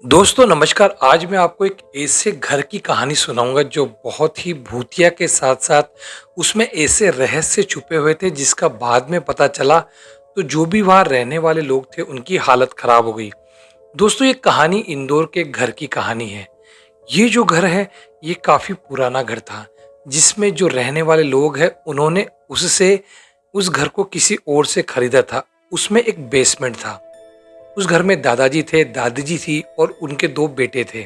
दोस्तों नमस्कार। आज मैं आपको एक ऐसे घर की कहानी सुनाऊंगा जो बहुत ही भूतिया के साथ साथ उसमें ऐसे रहस्य छुपे हुए थे जिसका बाद में पता चला तो जो भी वहां रहने वाले लोग थे उनकी हालत खराब हो गई। दोस्तों ये कहानी इंदौर के घर की कहानी है। ये जो घर है ये काफी पुराना घर था जिसमें जो रहने वाले लोग हैं उन्होंने उससे उस घर को किसी और से खरीदा था। उसमें एक बेसमेंट था। उस घर में दादाजी थे, दादी जी थी और उनके दो बेटे थे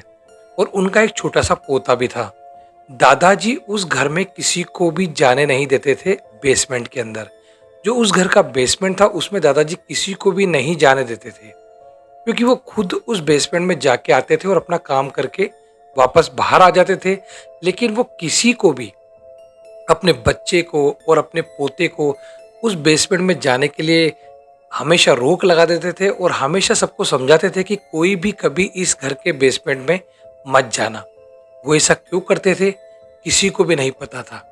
और उनका एक छोटा सा पोता भी था। दादाजी उस घर में किसी को भी जाने नहीं देते थे। बेसमेंट के अंदर जो उस घर का बेसमेंट था उसमें दादाजी किसी को भी नहीं जाने देते थे, क्योंकि वो खुद उस बेसमेंट में जाके आते थे और अपना काम करके वापस बाहर आ जाते थे। लेकिन वो किसी को भी, अपने बच्चे को और अपने पोते को उस बेसमेंट में जाने के लिए हमेशा रोक लगा देते थे और हमेशा सबको समझाते थे कि कोई भी कभी इस घर के बेसमेंट में मत जाना। वो ऐसा क्यों करते थे किसी को भी नहीं पता था,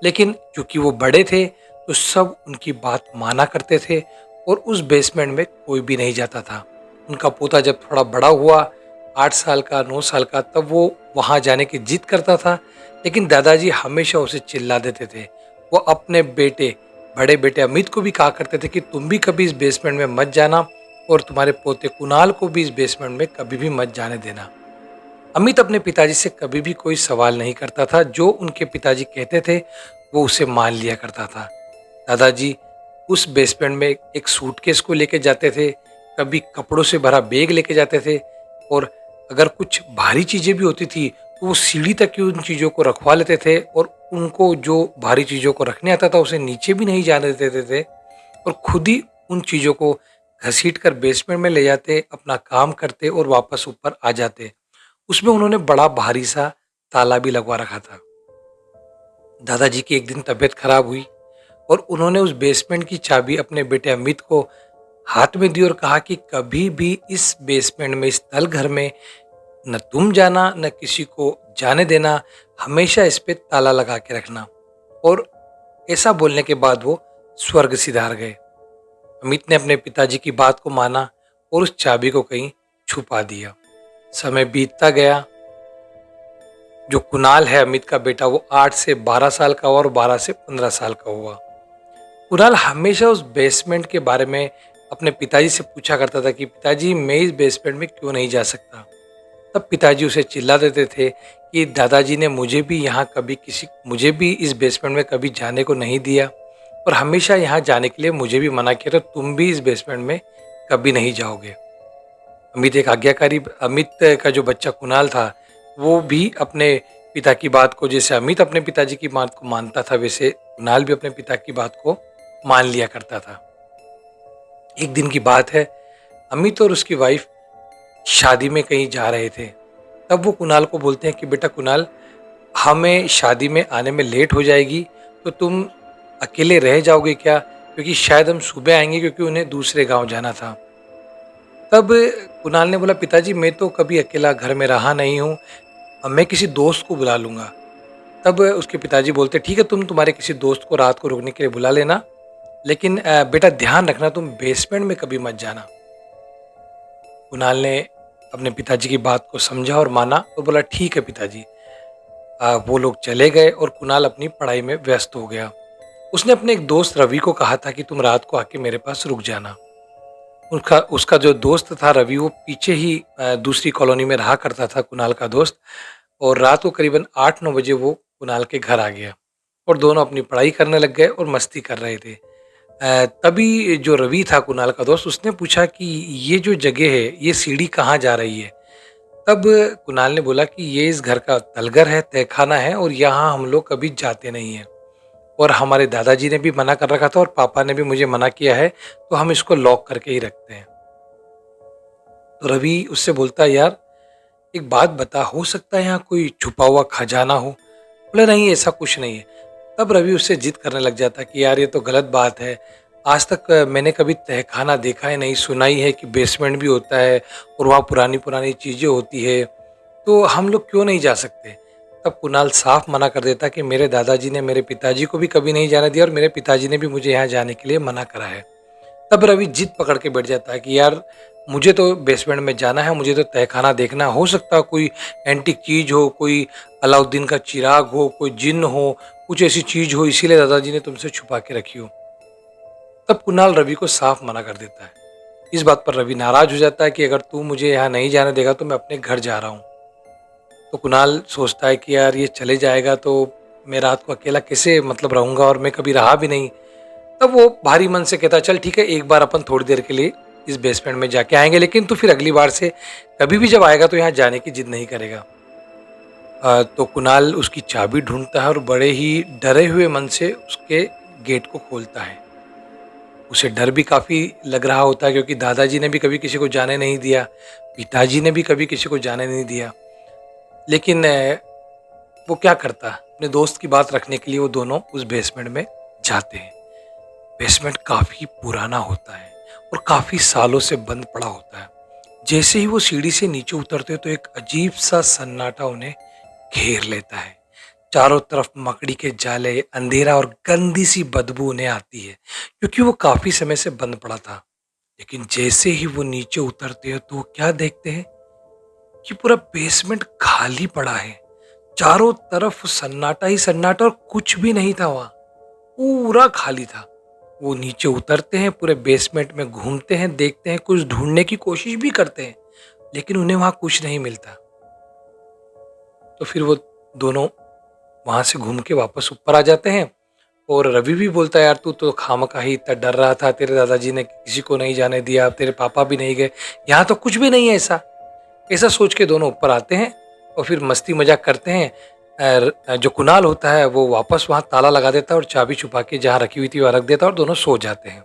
लेकिन क्योंकि वो बड़े थे तो सब उनकी बात माना करते थे और उस बेसमेंट में कोई भी नहीं जाता था। उनका पोता जब थोड़ा बड़ा हुआ, 8 साल का 9 साल का, तब वो वहां जाने की जिद करता था, लेकिन दादाजी हमेशा उसे चिल्ला देते थे। वो अपने बेटे, बड़े बेटे अमित को भी कहा करते थे कि तुम भी कभी इस बेसमेंट में मत जाना और तुम्हारे पोते कुणाल को भी इस बेसमेंट में कभी भी मत जाने देना। अमित अपने पिताजी से कभी भी कोई सवाल नहीं करता था। जो उनके पिताजी कहते थे वो उसे मान लिया करता था। दादाजी उस बेसमेंट में एक सूटकेस को लेके जाते थे, कभी कपड़ों से भरा बैग लेके जाते थे और अगर कुछ भारी चीजें भी होती थी तो वो सीढ़ी तक की उन चीजों को रखवा लेते थे और उनको जो भारी चीजों को रखने आता था उसे नीचे भी नहीं जाने देते थे और खुद ही उन चीजों को घसीट कर बेसमेंट में ले जाते, अपना काम करते और वापस ऊपर आ जाते। उसमें उन्होंने बड़ा भारी सा ताला भी लगवा रखा था। दादाजी की एक दिन तबीयत खराब हुई और उन्होंने उस बेसमेंट की चाबी अपने बेटे अमित को हाथ में दी और कहा कि कभी भी इस बेसमेंट में, इस तल घर में न तुम जाना न किसी को जाने देना, हमेशा इस पे ताला लगा के रखना। और ऐसा बोलने के बाद वो स्वर्ग सिधार गए। अमित ने अपने पिताजी की बात को माना और उस चाबी को कहीं छुपा दिया। समय बीतता गया। जो कुणाल है अमित का बेटा, वो 8 से 12 साल का हुआ और 12 से 15 साल का हुआ। कुणाल हमेशा उस बेसमेंट के बारे में अपने पिताजी से पूछा करता था कि पिताजी मैं इस बेसमेंट में क्यों नहीं जा सकता। तब पिताजी उसे चिल्ला देते थे कि दादाजी ने मुझे भी इस बेसमेंट में कभी जाने को नहीं दिया और हमेशा यहाँ जाने के लिए मुझे भी मना किया, तो तुम भी इस बेसमेंट में कभी नहीं जाओगे। अमित का जो बच्चा कुणाल था वो भी अपने पिता की बात को, जैसे अमित अपने पिताजी की बात को मानता था वैसे कुणाल भी अपने पिता की बात को मान लिया करता था। एक दिन की बात है, अमित और उसकी वाइफ शादी में कहीं जा रहे थे। तब वो कुणाल को बोलते हैं कि बेटा कुणाल, हमें शादी में आने में लेट हो जाएगी तो तुम अकेले रह जाओगे क्या, क्योंकि शायद हम सुबह आएंगे, क्योंकि उन्हें दूसरे गांव जाना था। तब कुणाल ने बोला पिताजी मैं तो कभी अकेला घर में रहा नहीं हूँ, मैं किसी दोस्त को बुला लूंगा। तब उसके पिताजी बोलते ठीक है, तुम तुम्हारे किसी दोस्त को रात को रुकने के लिए बुला लेना, लेकिन बेटा ध्यान रखना तुम बेसमेंट में कभी मत जाना। कुणाल ने अपने पिताजी की बात को समझा और माना और बोला ठीक है पिताजी। वो लोग चले गए और कुणाल अपनी पढ़ाई में व्यस्त हो गया। उसने अपने एक दोस्त रवि को कहा था कि तुम रात को आके मेरे पास रुक जाना। उसका जो दोस्त था रवि, वो पीछे ही दूसरी कॉलोनी में रहा करता था, कुणाल का दोस्त। और रात को करीबन 8-9 बजे वो कुणाल के घर आ गया और दोनों अपनी पढ़ाई करने लग गए और मस्ती कर रहे थे। तभी जो रवि था कुणाल का दोस्त, उसने पूछा कि ये जो जगह है ये सीढ़ी कहाँ जा रही है। तब कुणाल ने बोला कि ये इस घर का तलगर है, तहखाना है और यहाँ हम लोग कभी जाते नहीं हैं और हमारे दादाजी ने भी मना कर रखा था और पापा ने भी मुझे मना किया है, तो हम इसको लॉक करके ही रखते हैं। तो रवि उससे बोलता है यार एक बात बता, हो सकता है यहाँ कोई छुपा हुआ खजाना हो। बोले नहीं ऐसा कुछ नहीं है। तब रवि उससे जिद करने लग जाता कि यार ये तो गलत बात है, आज तक मैंने कभी तहखाना देखा है नहीं, सुना ही है कि बेसमेंट भी होता है और वहाँ पुरानी पुरानी चीज़ें होती है, तो हम लोग क्यों नहीं जा सकते। तब कुणाल साफ मना कर देता कि मेरे दादाजी ने मेरे पिताजी को भी कभी नहीं जाने दिया और मेरे पिताजी ने भी मुझे यहाँ जाने के लिए मना करा है। तब रवि जिद पकड़ के बैठ जाता है कि यार मुझे तो बेसमेंट में जाना है, मुझे तो तहखाना देखना है। हो सकता है कोई एंटीक चीज हो, कोई अलाउद्दीन का चिराग हो, कोई जिन्न हो, कुछ ऐसी चीज हो, इसीलिए दादाजी ने तुमसे छुपा के रखी हो। तब कुणाल रवि को साफ मना कर देता है। इस बात पर रवि नाराज हो जाता है कि अगर तू मुझे यहाँ नहीं जाने देगा तो मैं अपने घर जा रहा हूँ। तो कुणाल सोचता है कि यार ये चले जाएगा तो मैं रात को अकेला कैसे मतलब रहूंगा, और मैं कभी रहा भी नहीं। तब वो भारी मन से कहता है चल ठीक है, एक बार अपन थोड़ी देर के लिए इस बेसमेंट में जाके आएंगे, लेकिन तू फिर अगली बार से कभी भी जब आएगा तो यहाँ जाने की जिद नहीं करेगा। तो कुणाल उसकी चाबी ढूंढता है और बड़े ही डरे हुए मन से उसके गेट को खोलता है। उसे डर भी काफी लग रहा होता है, क्योंकि दादाजी ने भी कभी किसी को जाने नहीं दिया, पिताजी ने भी कभी किसी को जाने नहीं दिया। लेकिन वो क्या करता, अपने दोस्त की बात रखने के लिए वो दोनों उस बेसमेंट में जाते हैं। बेसमेंट काफी पुराना होता है और काफी सालों से बंद पड़ा होता है। जैसे ही वो सीढ़ी से नीचे उतरते हैं तो एक अजीब सा सन्नाटा उन्हें घेर लेता है। चारों तरफ मकड़ी के जाले, अंधेरा और गंदी सी बदबू उन्हें आती है, क्योंकि वो काफी समय से बंद पड़ा था। लेकिन जैसे ही वो नीचे उतरते हैं तो वो क्या देखते हैं कि पूरा बेसमेंट खाली पड़ा है। चारों तरफ सन्नाटा ही सन्नाटा और कुछ भी नहीं था वहां, पूरा खाली था। वो नीचे उतरते हैं, पूरे बेसमेंट में घूमते हैं, देखते हैं, कुछ ढूंढने की कोशिश भी करते हैं, लेकिन उन्हें वहां कुछ नहीं मिलता। तो फिर वो दोनों वहां से घूम के वापस ऊपर आ जाते हैं। और रवि भी बोलता है यार तू तो खामखा ही इतना डर रहा था, तेरे दादाजी ने किसी को नहीं जाने दिया, तेरे पापा भी नहीं गए, यहाँ तो कुछ भी नहीं है ऐसा। ऐसा सोच के दोनों ऊपर आते हैं और फिर मस्ती मजाक करते हैं। जो कुणाल होता है वो वापस वहां ताला लगा देता है और चाबी छुपा के जहाँ रखी हुई थी वहां रख देता है और दोनों सो जाते हैं।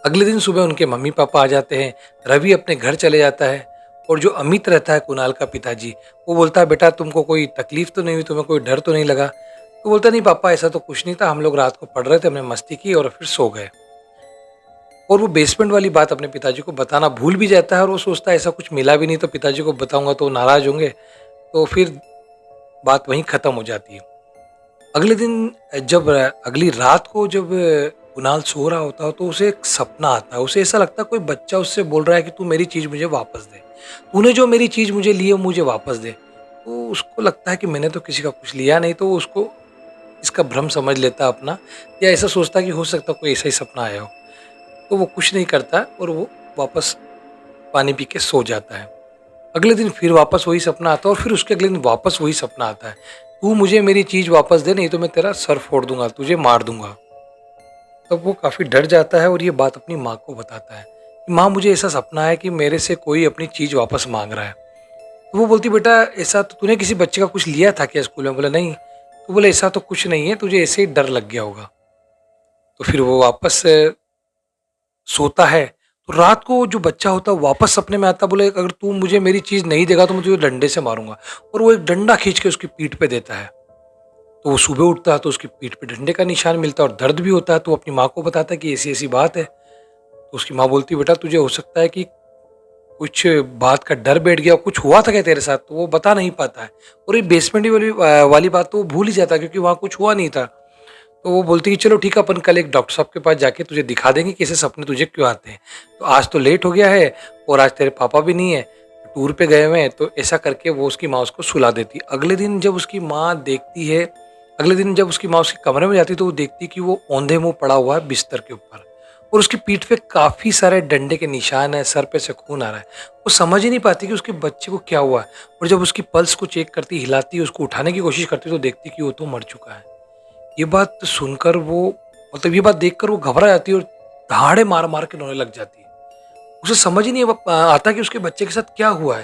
अगले दिन सुबह उनके मम्मी पापा आ जाते हैं। रवि अपने घर चले जाता है और जो अमित रहता है कुणाल का पिताजी, वो बोलता है बेटा तुमको कोई तकलीफ तो नहीं हुई, तुम्हें कोई डर तो नहीं लगा? तो बोलता नहीं पापा ऐसा तो कुछ नहीं था, हम लोग रात को पढ़ रहे थे, हमने मस्ती की और फिर सो गए। और वो बेसमेंट वाली बात अपने पिताजी को बताना भूल भी जाता है और वो सोचता है ऐसा कुछ मिला भी नहीं तो पिताजी को बताऊंगा तो वो नाराज होंगे। तो फिर बात वहीं खत्म हो जाती है। अगले दिन जब अगली रात को जब कुणाल सो रहा होता है तो उसे एक सपना आता है। उसे ऐसा लगता है कोई बच्चा उससे बोल रहा है कि तू मेरी चीज मुझे वापस दे, तूने जो मेरी चीज मुझे ली है मुझे वापस दे। तो उसको लगता है कि मैंने तो किसी का कुछ लिया नहीं, तो उसको इसका भ्रम समझ लेता अपना, या ऐसा सोचता कि हो सकता कोई ऐसा ही सपना आया हो। तो वो कुछ नहीं करता और वो वापस पानी पी के सो जाता है। अगले दिन फिर वापस वही सपना आता है और फिर उसके अगले दिन वापस वही सपना आता है, तू मुझे मेरी चीज वापस दे नहीं तो मैं तेरा सर फोड़ दूंगा, तुझे मार दूंगा। तब वो काफी डर जाता है और ये बात अपनी माँ को बताता है कि माँ मुझे ऐसा सपना है कि मेरे से कोई अपनी चीज वापस मांग रहा है। तो वो बोलती बेटा ऐसा तो तूने किसी बच्चे का कुछ लिया था क्या स्कूल में? बोला नहीं। तो बोले ऐसा तो कुछ नहीं है, तुझे ऐसे ही डर लग गया होगा। तो फिर वो वापस सोता है। तो रात को जो बच्चा होता है वापस सपने में आता, बोले अगर तू मुझे मेरी चीज नहीं देगा तो मैं तुझे डंडे से मारूंगा। और वो एक डंडा खींच के उसकी पीठ पे देता है। तो वो सुबह उठता है तो उसकी पीठ पे डंडे का निशान मिलता है और दर्द भी होता है। तो वो अपनी माँ को बताता है कि ऐसी ऐसी बात है। तो उसकी माँ बोलती है बेटा तुझे हो सकता है कि कुछ बात का डर बैठ गया, कुछ हुआ था क्या तेरे साथ? तो वो बता नहीं पाता है। और ये बेसमेंट वाली बात तो वो भूल ही जाता है क्योंकि वहाँ कुछ हुआ नहीं था। तो वो बोलती कि चलो ठीक है अपन कल एक डॉक्टर साहब के पास जाके तुझे दिखा देंगे कि ऐसे सपने तुझे क्यों आते हैं। तो आज तो लेट हो गया है और आज तेरे पापा भी नहीं है, टूर पे गए हुए हैं। तो ऐसा करके वो उसकी माँ उसको सुला देती। अगले दिन जब उसकी माँ उसके कमरे में जाती तो वो देखती कि वो औंधे मुंह पड़ा हुआ है बिस्तर के ऊपर और उसकी पीठ पे काफी सारे डंडे के निशान है, सर पे से खून आ रहा है। वो समझ ही नहीं पाती कि उसके बच्चे को क्या हुआ है। और जब उसकी पल्स को चेक करती, हिलाती, उसको उठाने की कोशिश करती तो देखती कि वो तो मर चुका है। ये बात सुनकर वो मतलब ये बात देखकर वो घबरा जाती है और दहाड़े मार मार के रोने लग जाती है। उसे समझ ही नहीं आता कि उसके बच्चे के साथ क्या हुआ है,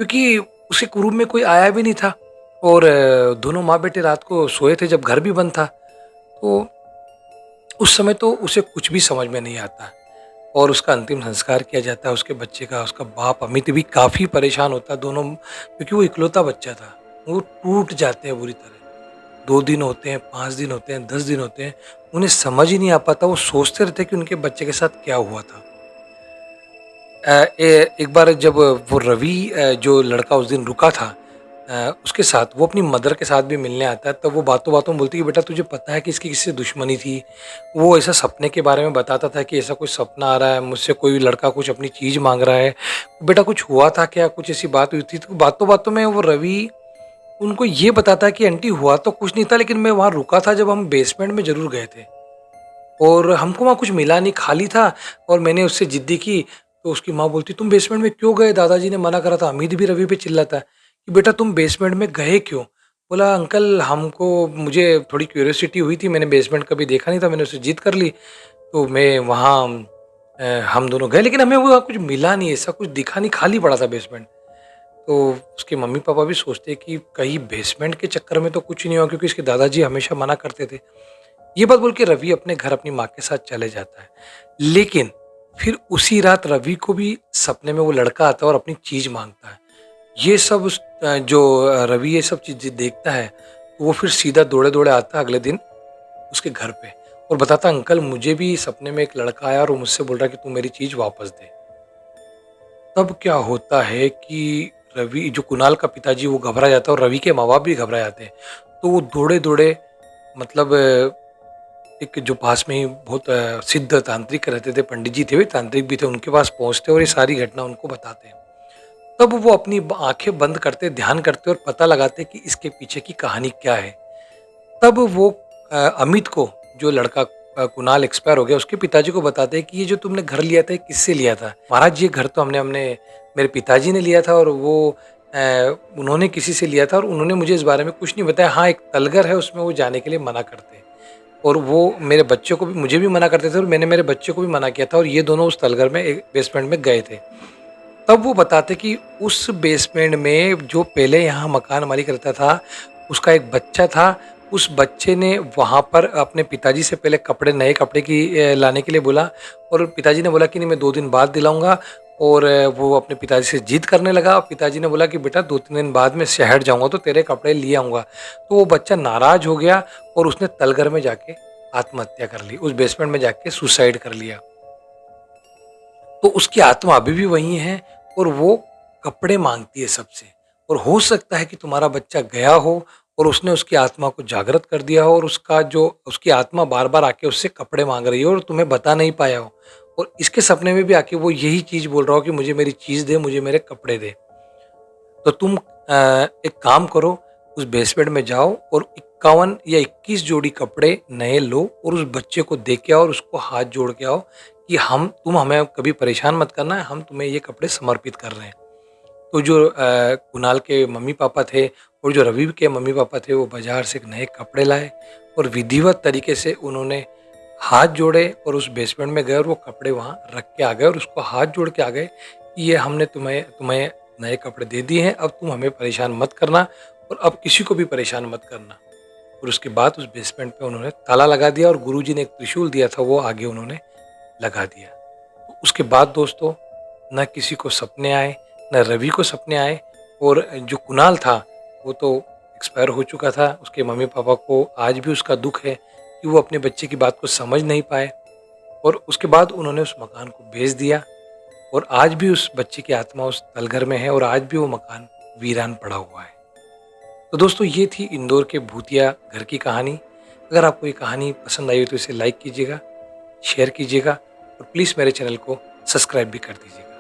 क्योंकि उसके रूम में कोई आया भी नहीं था और दोनों माँ बेटे रात को सोए थे जब घर भी बंद था। तो उस समय तो उसे कुछ भी समझ में नहीं आता और उसका अंतिम संस्कार किया जाता है उसके बच्चे का। उसका बाप अमित भी काफी परेशान होता है दोनों, क्योंकि वो इकलौता बच्चा था। वो टूट जाते हैं बुरी तरह। 2 दिन होते हैं, 5 दिन होते हैं, 10 दिन होते हैं, उन्हें समझ ही नहीं आ पाता। वो सोचते रहते हैं कि उनके बच्चे के साथ क्या हुआ था। एक बार जब वो रवि जो लड़का उस दिन रुका था उसके साथ वो अपनी मदर के साथ भी मिलने आता है, तब वो बातों-बातों में बोलती है कि बेटा तुझे पता है कि इसकी किससे दुश्मनी थी? वो ऐसा सपने के बारे में बताता था कि ऐसा कोई सपना आ रहा है, मुझसे कोई लड़का कुछ अपनी चीज़ माँग रहा है। बेटा कुछ हुआ था क्या? कुछ ऐसी बात हुई थी? तो बातों-बातों में वो रवि उनको ये बताता है कि आंटी हुआ तो कुछ नहीं था, लेकिन मैं वहाँ रुका था जब हम बेसमेंट में ज़रूर गए थे और हमको वहाँ कुछ मिला नहीं, खाली था और मैंने उससे ज़िद्दी की, तो उसकी माँ बोलती तुम बेसमेंट में क्यों गए? दादाजी ने मना करा था। हमीद भी रवि पे चिल्लाता है कि बेटा तुम बेसमेंट में गए क्यों? बोला अंकल हमको मुझे थोड़ी क्यूरियोसिटी हुई थी, मैंने बेसमेंट कभी देखा नहीं था, मैंने उससे ज़िद कर ली, तो मैं वहाँ हम दोनों गए, लेकिन हमें वहाँ कुछ मिला नहीं, ऐसा कुछ दिखा नहीं, खाली पड़ा था बेसमेंट। तो उसके मम्मी-पापा भी सोचते हैं कि कहीं बेसमेंट के चक्कर में तो कुछ नहीं हुआ, क्योंकि इसके दादाजी हमेशा मना करते थे। ये बात बोल के रवि अपने घर अपनी माँ के साथ चले जाता है। लेकिन फिर उसी रात रवि को भी सपने में वो लड़का आता है और अपनी चीज़ माँगता है। ये सब रवि ये सब चीज़ें देखता है, तो वो फिर सीधा दौड़े-दौड़े आता है अगले दिन उसके घर पे और बताता है अंकल मुझे भी सपने में एक लड़का आया और वो मुझसे बोल रहा है कि तू मेरी चीज़ वापस दे। तब क्या होता है कि रवि जो कुणाल का पिताजी वो घबरा जाता है और रवि के माँ-बाप भी घबरा जाते हैं। तो वो दौड़े-दौड़े मतलब एक जो पास में ही बहुत सिद्ध तांत्रिक रहते थे, पंडित जी थे, वे तांत्रिक भी थे, उनके पास पहुँचते और ये सारी घटना उनको बताते हैं। तब वो अपनी आँखें बंद करते, ध्यान करते और पता लगाते कि इसके पीछे की कहानी क्या है। तब वो अमित को जो लड़का कुणाल एक्सपायर हो गया उसके पिताजी को बताते हैं कि ये जो तुमने घर लिया था ये किससे लिया था? महाराज ये घर तो हमने हमने मेरे पिताजी ने लिया था और वो उन्होंने किसी से लिया था और उन्होंने मुझे इस बारे में कुछ नहीं बताया। हाँ, एक तलगर है उसमें वो जाने के लिए मना करते हैं और वो मेरे बच्चों को भी मुझे भी मना करते थे और मैंने मेरे बच्चे को भी मना किया था और ये दोनों उस तलगर में एक बेसमेंट में गए थे। तब वो बताते कि उस बेसमेंट में जो पहले यहाँ मकान मालिक रहता था, उसका एक बच्चा था। उस बच्चे ने वहाँ पर अपने पिताजी से पहले कपड़े नए कपड़े की लाने के लिए बोला और पिताजी ने बोला कि नहीं मैं 2 दिन बाद दिलाऊँगा और वो अपने पिताजी से ज़िद करने लगा। पिताजी ने बोला कि बेटा 2-3 दिन बाद मैं शहर जाऊँगा तो तेरे कपड़े ले आऊँगा। तो वो बच्चा नाराज़ हो गया और उसने तलघर में जाके आत्महत्या कर ली। उस बेसमेंट में जाके सुसाइड कर लिया। तो उसकी आत्मा अभी भी वहीं है और वो कपड़े माँगती है सबसे और हो सकता है कि तुम्हारा बच्चा गया हो और उसने उसकी आत्मा को जागृत कर दिया हो और उसका जो उसकी आत्मा बार-बार आके उससे कपड़े माँग रही हो और तुम्हें बता नहीं पाया हो और इसके सपने में भी आके वो यही चीज़ बोल रहा हो कि मुझे मेरी चीज़ दे, मुझे मेरे कपड़े दे। तो तुम एक काम करो, उस बेसमेंट में जाओ और 51 या 21 जोड़ी कपड़े नए लो और उस बच्चे को दे के आओ और उसको हाथ जोड़ के आओ कि हम तुम हमें कभी परेशान मत करना है, हम तुम्हें ये कपड़े समर्पित कर रहे हैं। तो जो कुणाल के मम्मी-पापा थे और जो रवि के मम्मी-पापा थे, वो बाज़ार से एक नए कपड़े लाए और विधिवत तरीके से उन्होंने हाथ जोड़े और उस बेसमेंट में गए और वो कपड़े वहाँ रख के आ गए और उसको हाथ जोड़ के आ गए कि ये हमने तुम्हें तुम्हें नए कपड़े दे दिए हैं, अब तुम हमें परेशान मत करना और अब किसी को भी परेशान मत करना। और उसके बाद उस बेसमेंट पे उन्होंने ताला लगा दिया और गुरुजी ने एक त्रिशूल दिया था, वो आगे उन्होंने लगा दिया। तो उसके बाद दोस्तों, ना किसी को सपने आए, ना रवि को सपने आए और जो कुणाल था, वो तो एक्सपायर हो चुका था। उसके मम्मी-पापा को आज भी उसका दुःख है कि वो अपने बच्चे की बात को समझ नहीं पाए और उसके बाद उन्होंने उस मकान को बेच दिया और आज भी उस बच्चे की आत्मा उस तलघर में है और आज भी वो मकान वीरान पड़ा हुआ है। तो दोस्तों, ये थी इंदौर के भूतिया घर की कहानी। अगर आपको ये कहानी पसंद आई हो तो इसे लाइक कीजिएगा, शेयर कीजिएगा और प्लीज़ मेरे चैनल को सब्सक्राइब भी कर दीजिएगा।